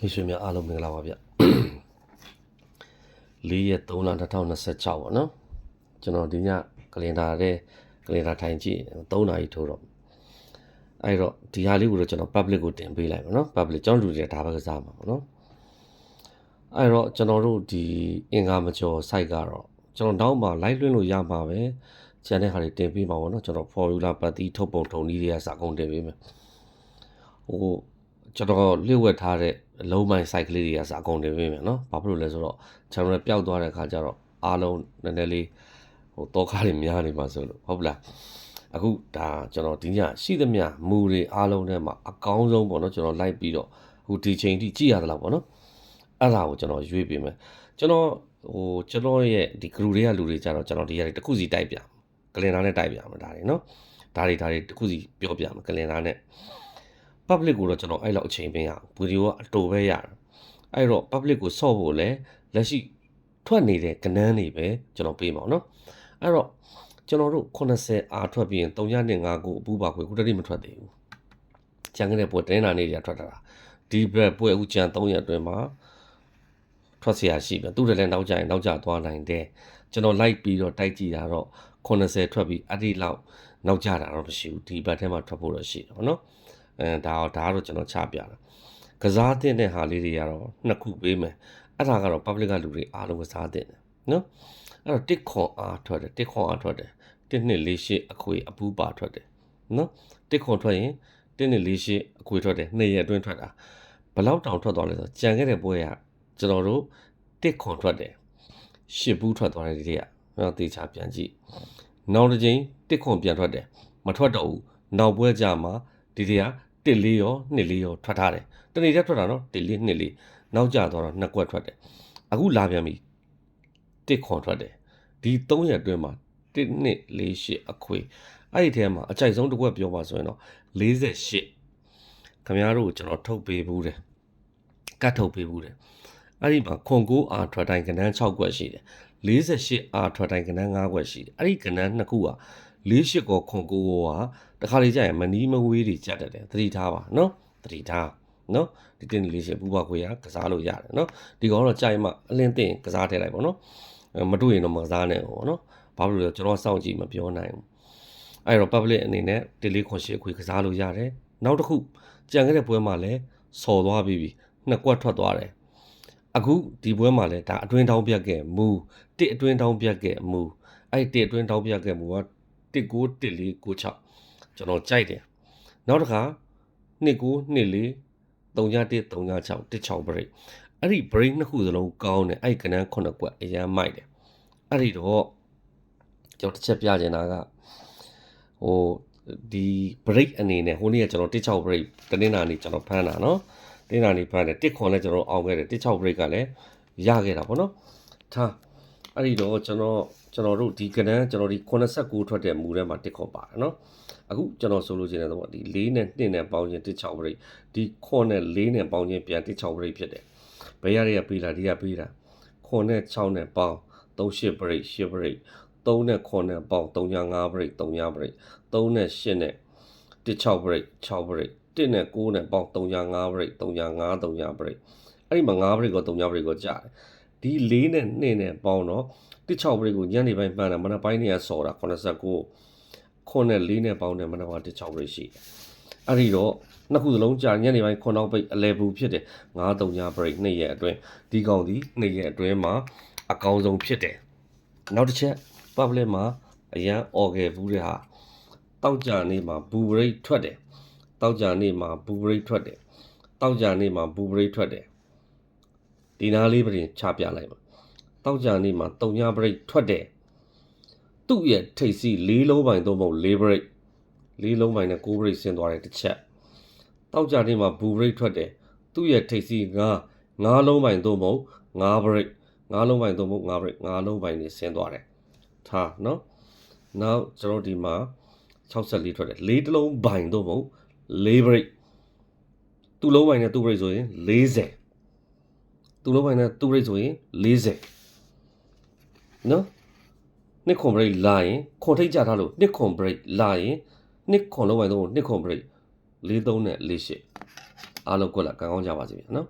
မိတ်ဆွေများအားလုံးမင်္ဂလာပါဗျ4ရက်3လ2026ပေါ့နော်ကျွန်တော်ဒီညကလင်ဒါထိုင်ကြည့်3နာရီထိုးတော့အဲ့တော့ဒီဟာလေးကိုတော့ကျွန်တော် public ကိုတင်ပေးလိုက်ပါနော် public ကျွန်တော်လူတွေဒါပဲကစားမှာပေါ့နော်အဲ့တော့ကျွန်တော်တို့ဒီအင်္ဂါမကျော် site ကတော့ကျွန်တော်နောက်မှ live လွှင့်လို့ရမှာပဲကျန်တဲ့ဟာတွေတင်ပေးမှာပေါ့နော်ကျွန်တော် formula ပတ်တီးထုတ်ပုံထုံနည်းတွေကစာကုန်တင်ပေးမယ်ကျွန်တော်လျှို့ဝှက်ထားတဲ့အလုံးပိုင်း site ကလေးတွေကစာကုန်တင်ပေးမယ်နော်ဘာဖြစ်လို့လဲဆိုတော့ channel ပျောက်သွားတဲ့အခါကျတော့အားလုံးနည်းနည်းလေးတောခါတွေများနေမှာဆိုလို့ဟုတ်ပလားအခုဒါကျွန်တော်ဒီညရှိသမျှမူတွေအားလုံးထဲမှာအကောင်းဆုံးပေါ့နော်ကျွန်တော်လိုက်ပြီးတော့ဟိုဒီချိန်ထိကြည့်ရသလားပေါ့နော်အဲ့ဒါကိုကျွန်တော်ရွေးပေးမယ်ကျွန်တော်ရဲ့ဒီ group တွေကလူတွေကြတော့ကျွန်တော်ဒီရတယ်တစ်ခုစီတိုက်ပြကလင်နာနဲ့တိုက်ပြမှာဒါတွေနော်ဒါတွေတစ်ခုစီပြောပြမှာကလင်နာနဲ့ public ကိုတော့ကျွန်တော်အဲ့လောက်အချိန်ပေးရအောင်ဗီဒီယိုကအတူပဲရတယ်အဲ့တော့ public ကိုဆော့ဖို့လဲလက်ရှိထွက်နေတဲ့ကဏန်းတွေပဲကျွန်တော်ပေးမှာနော်အဲ့တော့ကျွန်တော်တို့80အားထွက်ပြီးရင်305ကိုအပူပါခွေခုတည်းမထွက်သေးဘူးကျန်ခဲ့တဲ့ပွဲတင်းနာနေတွေထွက်တာဒီဘက်ပွဲအခုကျန်3ရက်အတွင်းမှာထွက်เสียရှိပြီသူတို့လည်းနောက်ကျရင်နောက်ကျသွားနိုင်တယ်ကျွန်တော်လိုက်ပြီးတော့တိုက်ကြည့်တာတော့80ထွက်ပြီးအဲ့ဒီလောက်နောက်ကျတာတော့မရှိဘူးဒီဘက်ထဲမှာထွက်ဖို့တော့ရှိတယ်ပေါ့နော်ဒါကတော့ကျွန်တော်ချပြတာကစားတဲ့ဟာလေးတွေကတော့နှစ်ခုပေးမယ်အဲ့ဒါကတော့ public ကလူတွေအားလုံးကစားတဲ့နော်အဲ့တော့တစ်ခွန်အားထွက်တယ်1248အခွေအပူပါထွက်တယ်နော်တစ်ခွန်ထွက်ရင်1248အခွေထွက်တယ်2ရက်အတွင်းထွက်တာဘလောက်တောင်ထွက်သွားလဲဆိုကြံခဲ့တဲ့ပွဲကကျွန်တော်တို့တစ်ခွန်ထွက်တယ်10ဘူးထွက်သွားတယ်ဒီတည်းကတေချာပြန်ကြည့်နောက်တစ်ချိန်တစ်ခွန်ပြန်ထွက်တယ်မထွက်တော့ဘူးနောက်ပွဲကြမှာဒီတည်းက1-4ရော2-4ရောထွက်ထားတယ်တနေ့တည်းထွက်တာနော်1-4 2-4နောက်ကျသွားတော့2ကွက်ထွက်တယ်အခုလာပြန်ပြီတစ်ခွန်ထွက်တယ်ဒီ3ရက်အတွင်းမှာ1248အခွေအဲ့ဒီထဲမှာအကြိုက်ဆုံးတစ်ကွက်ပြောပါဆိုရင်တော့48ခင်ဗျားတို့ကျွန်တော်ထုတ်ပေးဘူးတယ်ကတ်ထုတ်ပေးဘူးတယ်အဲ့ဒီမှာခွန်9အာထွက်တိုင်းကဏ္ဍ6ကွက်ရှိတယ်48အာထွက်တိုင်းကဏ္ဍ5ကွက်ရှိတယ်အဲ့ဒီကဏ္ဍ2ခုက48ကောခွန်9ကောကတခါလေကြာရင်မနီးမဝေးတွေကြက်တယ်သတိထားပါနော်သတိထားနော်ဒီတင်48ဘူပါခွေကကစားလို့ရတယ်နော်ဒီကောင်တော့ကြာရင်မှအလင်းသိရင်ကစားထည့်လိုက်ပါနော်မတွေ့ရင်တော့မကစားနဲ့ပေါ့နော်ဘာလို့လဲကျွန်တော်စောင့်ကြည့်မပြောနိုင်ဘူးအဲ့တော့ public အနေနဲ့1-4-8ခွေကစားလို့ရတယ်နောက်တစ်ခုကြံခဲ့တဲ့ပွဲမှာလည်းစော်သွားပြီး2ကွက်ထွက်သွားတယ်အခုဒီပွဲမှာလည်းဒါအတွင်းတောင်းပြတ်ခဲ့မူတစ်အတွင်းတောင်းပြတ်ခဲ့မူအဲ့တစ်အတွင်းတောင်းပြတ်ခဲ့မူက191496ကျွန်တော်ကြိုက်တယ်နောက်တစ်ခါ2924 3136 16 break အဲ့ဒီ break နှစ်ခုစလုံးကောင်းတယ်အဲ့ကဏ္ဍ9ကွက်အရန်မိုက်တယ်အဲ့ဒီတော့ကျွန်တော်တစ်ချက်ပြချင်တာကဒီ break အနေနဲ့ဟိုနေ့ကကျွန်တော်16 break တနင်္လာနေ့ကျွန်တော်ဖမ်းတာနော်တင်းနာနေဖမ်းတယ်တစ်ခွန်လည်းကျွန်တော်အောင်ခဲ့တယ်16 break ကလည်းရခဲ့တာပေါ့နော်ထားအဲ့ဒီတော့ကျွန်တော်တို့ဒီကဏ္ဍကျွန်တော်ဒီ89ထွက်တဲ့မူထဲမှာတစ်ခွန်ပါတယ်နော်အခုကျွန်တော်ဆိုလို့ရှိရင်တော့ဒီ4နဲ့2နဲ့ပေါင်းခြင်း16 break ဒီခွန်နဲ့4နဲ့ပေါင်းခြင်းပြန်16 break ဖြစ်တယ်ဘယ်ရတွေကပေးလာဒီကပေးတာခွန်နဲ့6နဲ့ပေါင်း38 break 10 break 3နဲ့ခွန်နဲ့ပေါင်း35 break 3 break 3နဲ့8နဲ့16 break 6 break 1နဲ့9နဲ့ပေါင်း35 break 35 break အဲ့ဒီမှာ5 break ကို3 break ကိုကြားတယ်ဒီ4နဲ့2နဲ့ပေါင်းတော့16 break ကိုညနေပိုင်းမှန်းတာမနက်ပိုင်းနေရစော်တာ89ခွန်နဲ့4နဲ့ပေါင်းတယ်မနက်ပိုင်း16 break ရှိတယ်အဲ့ဒီတော့နှစ်ခုစလုံးကြာညနေပိုင်းခွန်နောက်ပိတ်အလဲဘူးဖြစ်တယ်9 break 2ရက်အတွင်းဒီကောင်ဒီ2ရက်အတွင်းမှာအကောင်းဆုံးဖြစ်တယ်နောက်တစ်ချက် public မှာအရန်အော်ခဲ့ဘူးတဲ့ဟာတောက်ကြနေမှာဘူဘရိတ်ထွက်တယ်တောက်ကြနေမှာဘူဘရိတ်ထွက်တယ်တောက်ကြနေမှာဘူဘရိတ်ထွက်တယ်ဒီနားလေးပြင်ချပြလိုက်ပါတောက်ကြနေမှာ3 ဘရိတ်ထွက်တယ်သူ့ရဲ့ထိပ်စီး4လုံးပိုင်း3ပုံ4ဘရိတ်4လုံးပိုင်းနဲ့9ဘရိတ်ဆင်းသွားတယ်တစ်ချက်တောက်ကြနေမှာဘူဘရိတ်ထွက်တယ်သူ့ရဲ့ထိပ်စီး9လုံးပိုင်း3ပုံ5ဘရိတ်9လုံးပိုင်း3ပုံ5ဘရိတ်9လုံးပိုင်းနေဆင်းသွားတယ်ထားနော်နောက်ကျွန်တော်ဒီမှာ64ထွက်တယ်4တလုံးဘိုင်3ပုံ4ဘရိတ်သူ့လုံးပိုင်းနဲ့သူ့ဘရိတ်ဆိုရင်40သူ့လုံးပိုင်းနဲ့သူ့ဘရိတ်ဆိုရင်40နော်နှစ်ခွန်ဘရိတ်လာရင်ခွန်ထိတ်ကြထားလို့နှစ်ခွန်ဘရိတ်လာရင်နှစ်ခွန်လုံးပိုင်း3ပုံနှစ်ခွန်ဘရိတ်43နဲ့48အားလုံးကွက်လာကောင်းကြပါစေဗျာနော်